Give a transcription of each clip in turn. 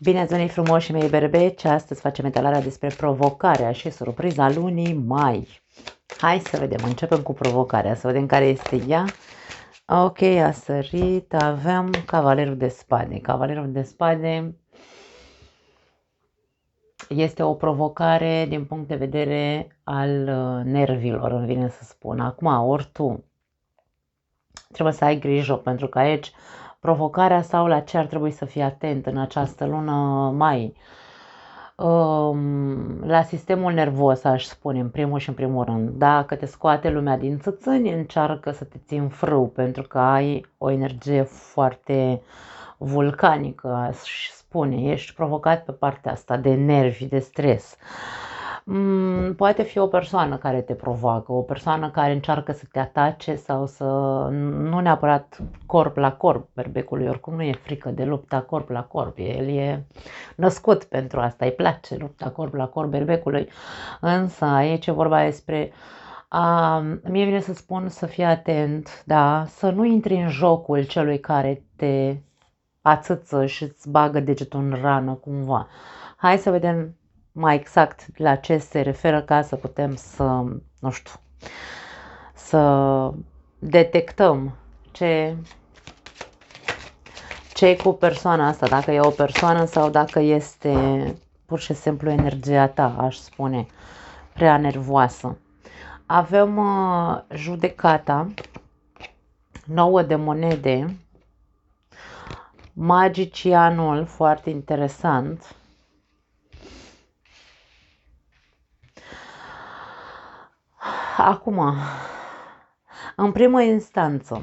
Bine ați venit frumoși mei berbeci, astăzi facem etalarea despre provocarea și surpriza lunii mai. Hai să vedem, începem cu provocarea, să vedem care este ea. Ok, a sărit, avem cavalerul de spade. Cavalerul de spade este o provocare din punct de vedere al nervilor, îmi vine să spun. Acum, ori tu trebuie să ai grijă, pentru că aici provocarea sau la ce ar trebui să fii atent în această lună mai. La sistemul nervos, aș spune, în primul și în primul rând. Dacă te scoate lumea din țățâni, încearcă să te ții în frâu, pentru că ai o energie foarte vulcanică, aș spune. Ești provocat pe partea asta de nervi, de stres. Poate fi o persoană care te provoacă, o persoană care încearcă să te atace sau să, nu neapărat corp la corp, berbecului oricum nu e frică de lupta corp la corp, el e născut pentru asta, îi place lupta corp la corp berbecului, însă aici e vorba despre mie vine să spun să fii atent, da, să nu intri în jocul celui care te ațâță și îți bagă degetul în rană cumva. Hai să vedem mai exact la ce se referă ca să putem să, nu știu, să detectăm ce cu persoana asta, dacă e o persoană sau dacă este pur și simplu energia ta, aș spune, prea nervoasă. Avem judecata, 9 de monede, magicianul, foarte interesant. Acum, în primă instanță,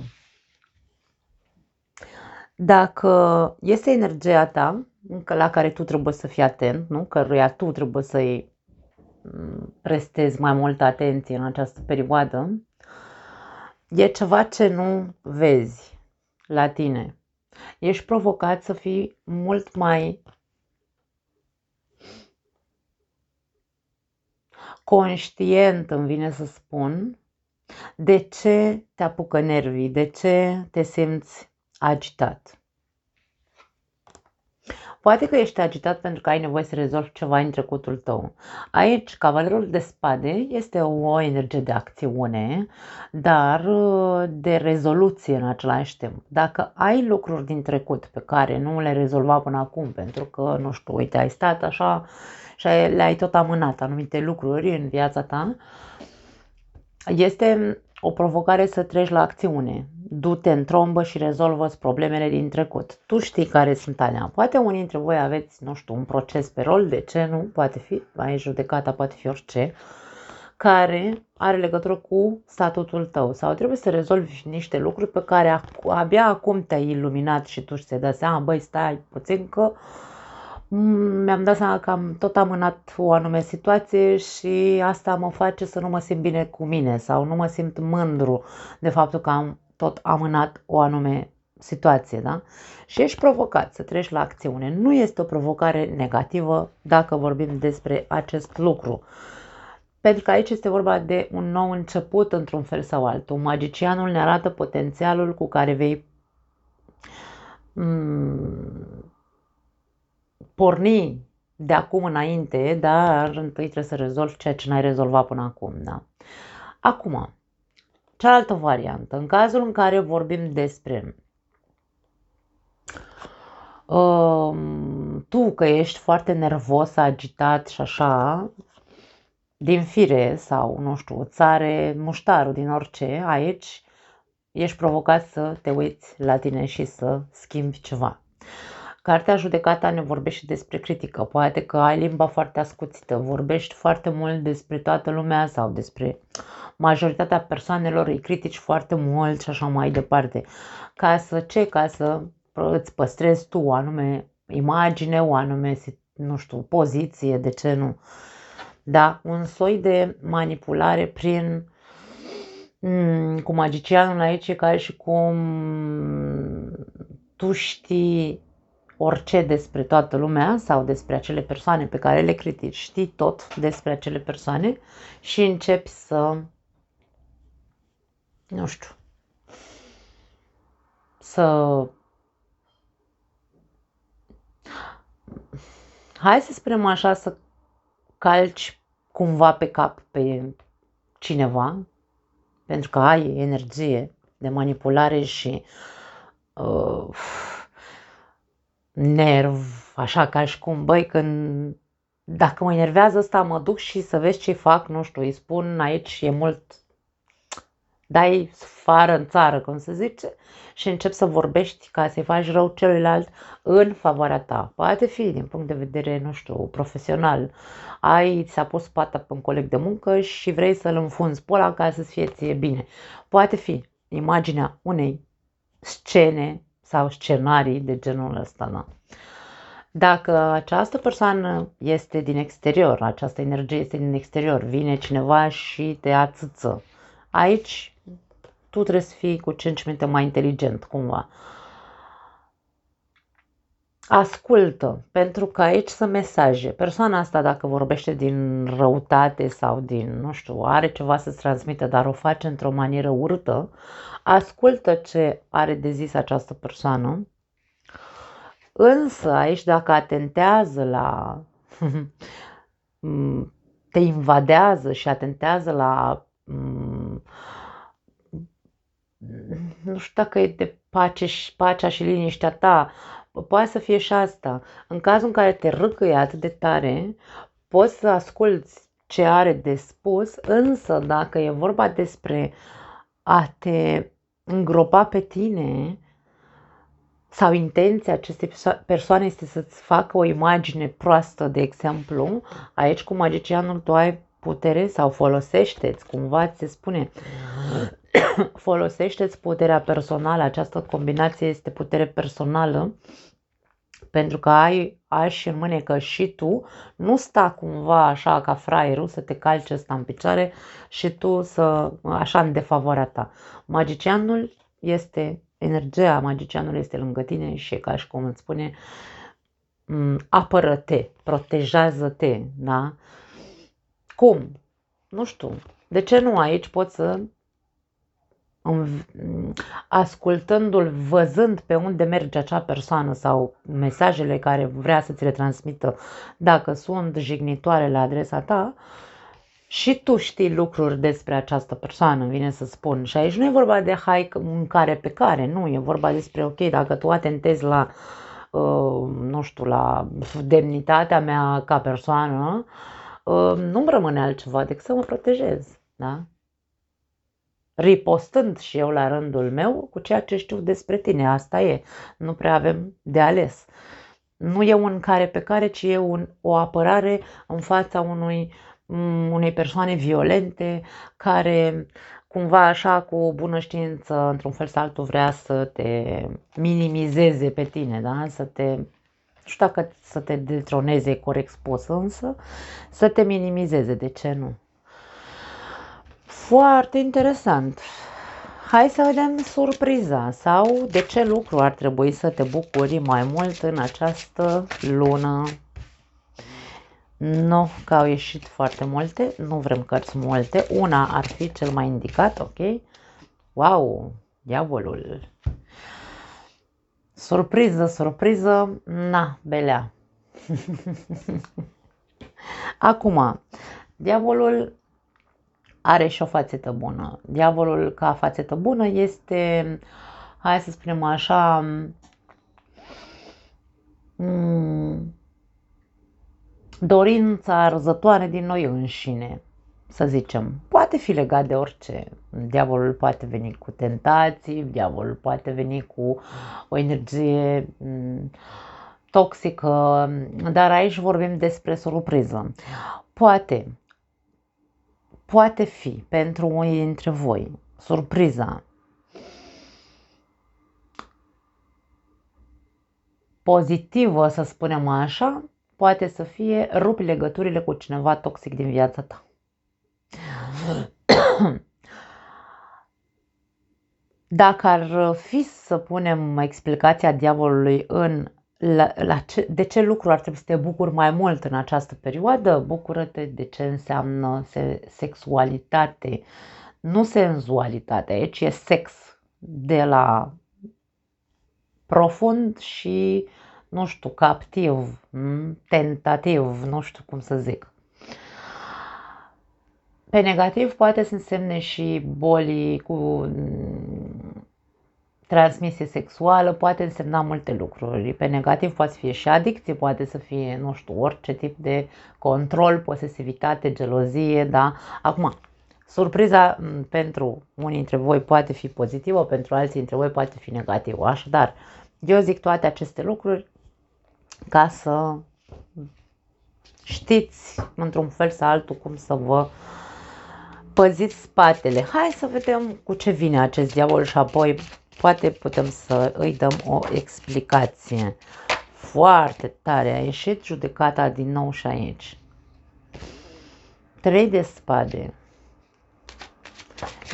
dacă este energia ta, la care tu trebuie să fii atent, nu? Căruia tu trebuie să-i prestezi mai multă atenție în această perioadă, e ceva ce nu vezi la tine. Ești provocat să fii mult mai conștient, îmi vine să spun, de ce te apucă nervii, de ce te simți agitat. Poate că ești agitat pentru că ai nevoie să rezolvi ceva în trecutul tău. Aici, cavalerul de spade este o energie de acțiune, dar de rezoluție în același timp. Dacă ai lucruri din trecut pe care nu le rezolva până acum, pentru că, nu știu, uite, ai stat așa și le-ai tot amânat anumite lucruri în viața ta, este o provocare să treci la acțiune. Du-te în trombă și rezolvă-ți problemele din trecut. Tu știi care sunt alea. Poate unii dintre voi aveți, nu știu, un proces pe rol, de ce nu? Poate fi, aici judecata poate fi orice, care are legătură cu statutul tău. Sau trebuie să rezolvi niște lucruri pe care abia acum te-ai iluminat și tu ți-ai dat seama, băi, stai puțin că mi-am dat seama că am tot amânat o anume situație și asta mă face să nu mă simt bine cu mine sau nu mă simt mândru de faptul că am tot amânat o anume situație, da? Și ești provocat să treci la acțiune. Nu este o provocare negativă dacă vorbim despre acest lucru. Pentru că aici este vorba de un nou început într-un fel sau altul. Magicianul ne arată potențialul cu care vei porni de acum înainte, dar întâi trebuie să rezolvi ceea ce n-ai rezolvat până acum. Da? Acum, cealaltă variantă, în cazul în care vorbim despre tu că ești foarte nervos, agitat și așa, din fire sau, nu știu, țare muștarul din orice, aici ești provocat să te uiți la tine și să schimbi ceva. Cartea Judecata ne vorbește despre critică. Poate că ai limba foarte ascuțită, vorbești foarte mult despre toată lumea sau despre majoritatea persoanelor, îi critici foarte mult și așa mai departe. Ca să îți păstrezi tu o anume imagine, o anume, nu știu, poziție, de ce nu? Da, un soi de manipulare prin cu magicianul aici e ca și cum tu știi orice despre toată lumea sau despre acele persoane pe care le critici, știi tot despre acele persoane și începi să, nu știu, să Hai să spunem așa, să calci cumva pe cap pe cineva, pentru că ai energie de manipulare și uh, nerv, așa ca și cum, băi, când dacă mă enervează ăsta, mă duc și să vezi ce fac, nu știu, îi spun aici e mult, dai fară în țară, cum se zice, și începi să vorbești ca să-i faci rău celuilalt în favoarea ta. Poate fi din punct de vedere, nu știu, profesional. Ți-a pus pata pe un coleg de muncă și vrei să-l înfunzi pe ăla ca să-ți fie ție bine. Poate fi imaginea unei scene sau scenarii de genul ăsta, da. Dacă această persoană este din exterior, această energie este din exterior, vine cineva și te ațâță, aici tu trebuie să fii cu 5 minute mai inteligent, cumva. Ascultă, pentru că aici sunt mesaje. Persoana asta, dacă vorbește din răutate sau din, nu știu, are ceva să-ți transmită, dar o face într-o manieră urâtă, ascultă ce are de zis această persoană. Însă aici, dacă atentează la te invadează și atentează la nu știu dacă e de pacea și liniștea ta, poate să fie și asta. În cazul în care te râcăie atât de tare, poți să asculți ce are de spus, însă dacă e vorba despre a te îngropa pe tine sau intenția acestei persoane este să-ți facă o imagine proastă, de exemplu, aici cu magicianul tu ai putere sau folosește-ți, cumva ți se spune, folosește-ți puterea personală, această combinație este putere personală, pentru că ai și în mânecă și tu, nu sta cumva așa ca fraierul să te calce ăsta în picioare și tu să, așa în defavoarea ta. Magicianul este, energia magicianului este lângă tine și e ca și cum îți spune, apără-te, protejează-te, da? Cum? Nu știu. De ce nu aici poți să ascultându-l, văzând pe unde merge acea persoană sau mesajele care vrea să ți le transmită, dacă sunt jignitoare la adresa ta, și tu știi lucruri despre această persoană, vine să spun. Și aici nu e vorba de hai în care pe care, nu, e vorba despre, ok, dacă tu atentezi la, nu știu, la demnitatea mea ca persoană, nu-mi rămâne altceva decât să mă protejez, da? Ripostând și eu la rândul meu cu ceea ce știu despre tine. Asta e. Nu prea avem de ales. Nu e un care pe care, ci e o apărare în fața unei persoane violente care cumva așa cu bună știință, într-un fel sau altul, vrea să te minimizeze pe tine, da? Să te, nu știu dacă să te detroneze corect spus, însă să te minimizeze, de ce nu? Foarte interesant. Hai să vedem surpriza sau de ce lucru ar trebui să te bucuri mai mult în această lună. Nu că au ieșit foarte multe, nu vrem cărți multe. Una ar fi cel mai indicat, ok? Wow, diavolul. Surpriză, surpriză, na, belea. Acum, diavolul are și o fațetă bună. Diavolul ca fațetă bună este, hai să spunem așa, dorința arzătoare din noi înșine, să zicem. Poate fi legat de orice. Diavolul poate veni cu tentații, diavolul poate veni cu o energie toxică, dar aici vorbim despre surpriză. Poate fi pentru unii dintre voi surpriza pozitivă, să spunem așa, poate să fie rupi legăturile cu cineva toxic din viața ta. Dacă ar fi să punem explicația diavolului în de ce lucru ar trebui să te bucuri mai mult în această perioadă, bucură-te de ce înseamnă sexualitate, nu senzualitate, aici e sex de la profund și nu știu, captiv, tentativ, nu știu cum să zic. Pe negativ poate să însemne și boli cu transmisie sexuală, poate însemna multe lucruri. Pe negativ poate să fie și adicție, poate să fie, nu știu, orice tip de control, posesivitate, gelozie, da? Acum, surpriza pentru unii dintre voi poate fi pozitivă, pentru alții dintre voi poate fi negativă. Așadar, eu zic toate aceste lucruri ca să știți într-un fel sau altul cum să vă păziți spatele. Hai să vedem cu ce vine acest diavol și apoi poate putem să îi dăm o explicație. Foarte tare, a ieșit judecata din nou și aici. 3 de spade.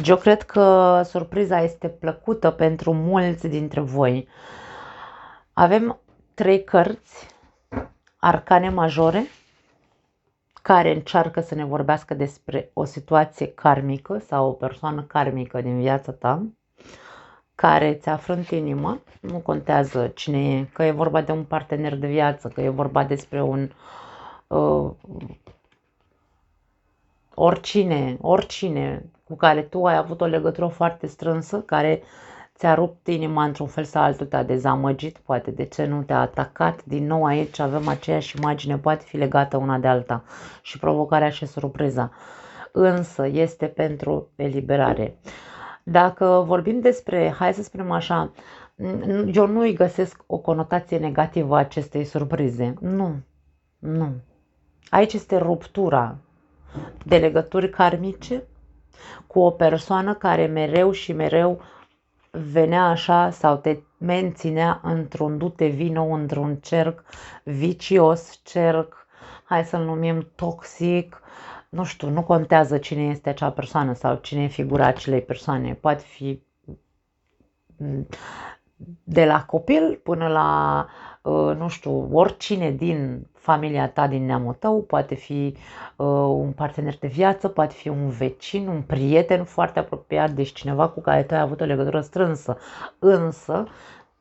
Eu cred că surpriza este plăcută pentru mulți dintre voi. Avem 3 cărți, arcane majore, care încearcă să ne vorbească despre o situație karmică sau o persoană karmică din viața ta, care ți-a frânt inima, nu contează cine e, că e vorba de un partener de viață, că e vorba despre un oricine cu care tu ai avut o legătură foarte strânsă, care ți-a rupt inima într-un fel sau altul, te-a dezamăgit, poate de ce nu te-a atacat. Din nou aici avem aceeași imagine, poate fi legată una de alta și provocarea și surpriza. Însă este pentru eliberare. Dacă vorbim despre, hai să spunem așa, eu nu îi găsesc o conotație negativă a acestei surprize. Nu. Aici este ruptura de legături karmice cu o persoană care mereu și mereu venea așa sau te menținea într-un dute vino, într-un cerc vicios, cerc, hai să-l numim toxic, nu știu, nu contează cine este acea persoană sau cine e figura acelei persoane, poate fi de la copil până la, nu știu, oricine din familia ta, din neamul tău, poate fi un partener de viață, poate fi un vecin, un prieten foarte apropiat, deci cineva cu care tu ai avut o legătură strânsă. Însă,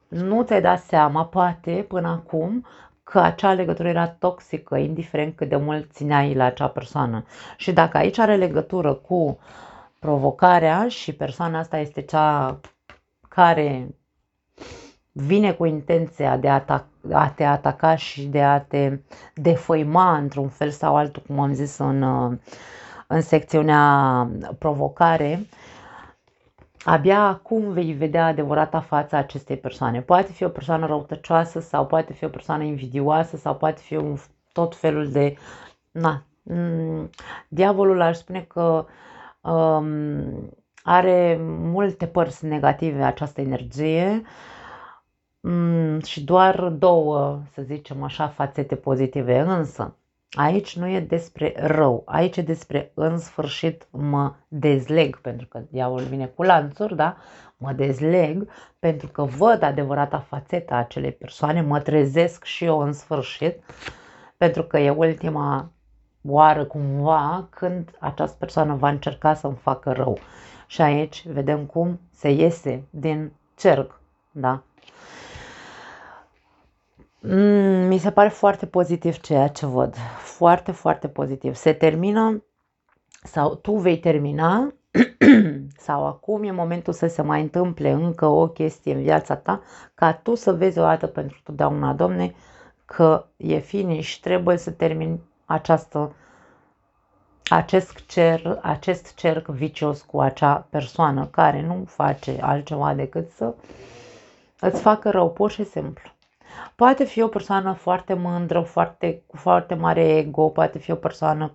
nu ți-ai dat seama, poate, până acum, că acea legătură era toxică, indiferent cât de mult țineai la acea persoană. Și dacă aici are legătură cu provocarea și persoana asta este cea care vine cu intenția de a te ataca și de a te defăima într-un fel sau altul, cum am zis în secțiunea provocare, abia acum vei vedea adevărata fața acestei persoane. Poate fi o persoană răutăcioasă sau poate fi o persoană invidioasă sau poate fi tot felul de... Diavolul aș spune că are multe părți negative această energie și doar 2, să zicem așa, fațete pozitive. Însă aici nu e despre rău, aici e despre în sfârșit mă dezleg, pentru că diavolul vine cu lanțuri, da? Mă dezleg pentru că văd adevărata fațeta acelei persoane, mă trezesc și eu în sfârșit, pentru că e ultima oară cumva când această persoană va încerca să-mi facă rău. Și aici vedem cum se iese din cerc, da? Mi se pare foarte pozitiv ceea ce văd. Foarte, foarte pozitiv. Se termină sau tu vei termina sau acum e momentul să se mai întâmple încă o chestie în viața ta ca tu să vezi o dată pentru totdeauna, Domne, că e finish, trebuie să termin acest cerc vicios cu acea persoană care nu face altceva decât să îți facă rău, pur și simplu. Poate fi o persoană foarte mândră, cu foarte mare ego, poate fi o persoană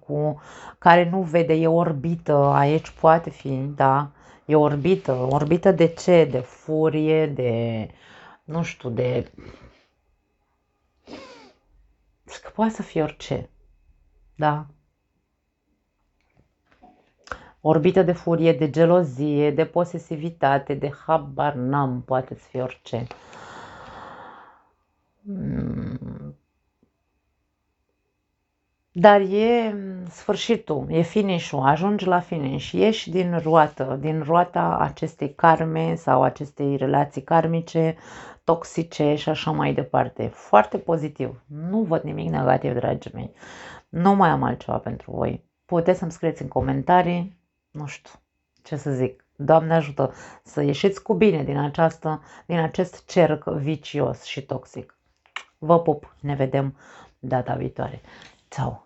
care nu vede, e orbită, aici poate fi, da, e orbită. Orbită de ce? De furie, de, nu știu, de... Că poate să fie orice, da. Orbită de furie, de gelozie, de posesivitate, de habar n-am, poate să fie orice. Dar e sfârșitul, e finish-ul, ajungi la finish, ieși din roata acestei karme sau acestei relații karmice, toxice și așa mai departe. Foarte pozitiv. Nu văd nimic negativ, dragii mei. Nu mai am altceva pentru voi. Puteți să-mi scrieți în comentarii, nu știu ce să zic. Doamne ajută să ieșiți cu bine din acest cerc vicios și toxic. Vă pup, ne vedem data viitoare. Ciao!